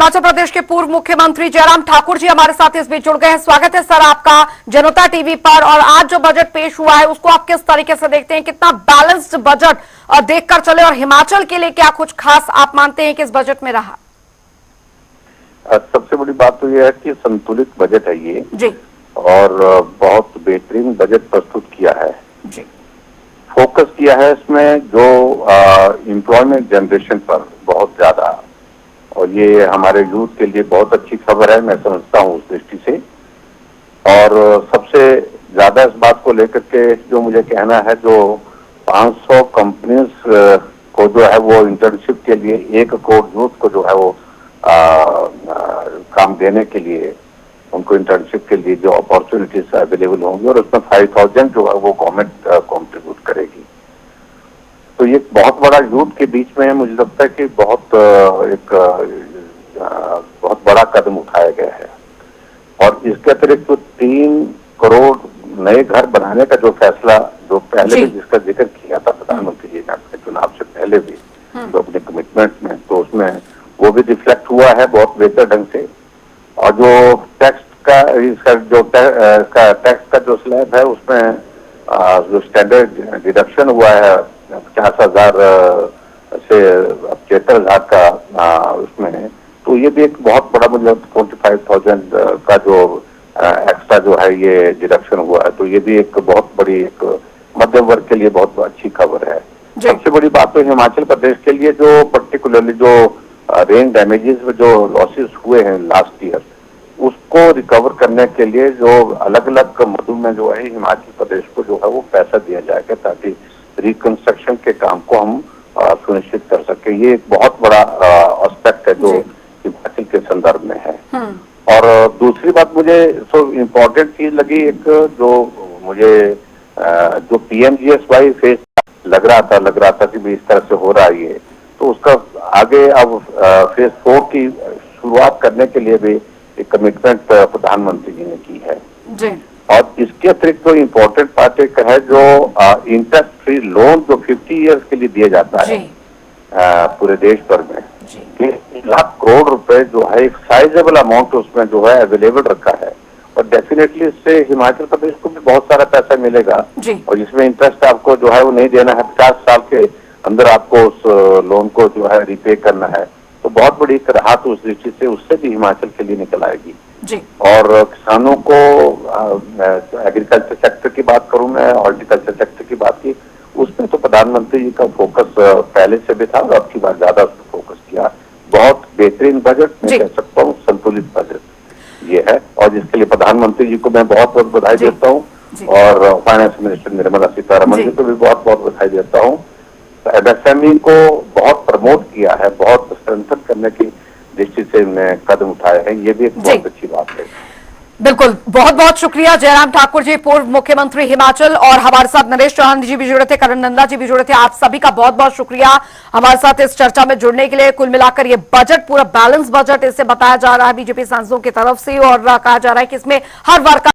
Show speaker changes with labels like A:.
A: हिमाचल प्रदेश के पूर्व मुख्यमंत्री जयराम ठाकुर जी हमारे साथ इस बीच जुड़ गए हैं। स्वागत है सर आपका जनता टीवी पर। और आज जो बजट पेश हुआ है उसको आप किस तरीके से देखते हैं? कितना बैलेंस्ड बजट देखकर चले और हिमाचल के लिए क्या कुछ खास आप मानते हैं कि इस बजट में रहा?
B: सबसे बड़ी बात तो यह है कि संतुलित बजट है ये
A: जी
B: और बहुत बेहतरीन बजट प्रस्तुत किया है
A: जी
B: फोकस किया है इसमें जो एम्प्लॉयमेंट जनरेशन पर बहुत ज्यादा, और ये हमारे यूथ के लिए बहुत अच्छी खबर है, मैं समझता हूँ उस दृष्टि से। और सबसे ज्यादा इस बात को लेकर के जो मुझे कहना है, जो 500 कंपनीज को जो है वो इंटर्नशिप के लिए 1 करोड़ यूथ को जो है वो काम देने के लिए, उनको इंटर्नशिप के लिए जो अपॉर्चुनिटीज अवेलेबल होंगी और उसमें 5000 जो है वो गवर्नमेंट कॉन्ट्रीब्यूट करेगी। तो ये बहुत बड़ा यूथ के बीच में मुझे लगता है कि बहुत बड़ा कदम उठाया गया है। और इसके अतिरिक्त जो 3 करोड़ नए घर बनाने का जो फैसला, जो पहले भी जिसका जिक्र किया था प्रधानमंत्री जी ने अपने चुनाव से पहले भी जो अपने कमिटमेंट में, तो उसमें वो भी रिफ्लेक्ट हुआ है बहुत बेहतर ढंग से। और जो टैक्स का टैक्स का जो स्लैब है उसमें जो स्टैंडर्ड डिडक्शन हुआ है 50,000 से 73,000 का उसमें, तो ये भी एक बहुत बड़ा, मतलब 45,000 का जो एक्स्ट्रा जो है ये डिडक्शन हुआ है, तो ये भी एक बहुत बड़ी, एक मध्यम वर्ग के लिए बहुत अच्छी खबर है। सबसे बड़ी बात तो हिमाचल प्रदेश के लिए जो पर्टिकुलरली जो रेन डैमेजेस में जो लॉसेस हुए हैं लास्ट ईयर, उसको रिकवर करने के लिए जो अलग अलग मदों में जो है हिमाचल प्रदेश को जो है वो पैसा दिया जाएगा ताकि रिकंस्ट्रक्शन के काम को हम सुनिश्चित कर सके। ये एक बहुत बड़ा एस्पेक्ट है जो हिमाचल के संदर्भ में है। और दूसरी बात मुझे तो इम्पोर्टेंट चीज लगी, एक जो मुझे जो PMGSY फेज लग रहा था कि भी इस तरह से हो रहा है ये, तो उसका आगे अब फेज 4 की शुरुआत करने के लिए भी एक कमिटमेंट प्रधानमंत्री जी ने की है
A: जी। और
B: इसके अतिरिक्त तो इम्पोर्टेंट पार्ट एक है जो इंटरेस्ट फ्री लोन जो 50 इयर्स के लिए दिया जाता है पूरे देश भर में, 1 लाख करोड़ रुपए जो है एक साइजेबल अमाउंट उसमें जो है अवेलेबल रखा है। और डेफिनेटली इससे हिमाचल प्रदेश को भी बहुत सारा पैसा मिलेगा और जिसमें इंटरेस्ट आपको जो है वो नहीं देना है, 50 साल के अंदर आपको उस लोन को जो है रिपे करना है, तो बहुत बड़ी एक राहत उस दृष्टि से उससे भी हिमाचल के लिए निकल आएगी
A: जी।
B: और किसानों को एग्रीकल्चर सेक्टर की बात करूं मैं, हॉर्टिकल्चर सेक्टर की बात की, उसमें तो प्रधानमंत्री जी का फोकस पहले से भी था और अब की बार ज्यादा उसको फोकस किया। बहुत बेहतरीन बजट, मैं कह सकता हूँ संतुलित बजट ये है, और जिसके लिए प्रधानमंत्री जी को मैं बहुत बहुत बधाई देता हूँ और फाइनेंस मिनिस्टर निर्मला सीतारमण जी को भी बहुत बहुत बधाई देता हूँ। MSME को बहुत प्रमोट किया है, बहुत स्ट्रेंथन करने की दृष्टि से कदम उठाए हैं, ये भी एक बहुत अच्छी बात है।
A: बिल्कुल, बहुत बहुत शुक्रिया जयराम ठाकुर जी, पूर्व मुख्यमंत्री हिमाचल। और हमारे साथ नरेश चौहान जी भी जुड़े थे, करण नंदा जी भी जुड़े थे। आप सभी का बहुत बहुत शुक्रिया हमारे साथ इस चर्चा में जुड़ने के लिए। कुल मिलाकर ये बजट पूरा बैलेंस बजट इसे बताया जा रहा है बीजेपी सांसदों की तरफ से, और कहा जा रहा है कि इसमें हर वर्ग का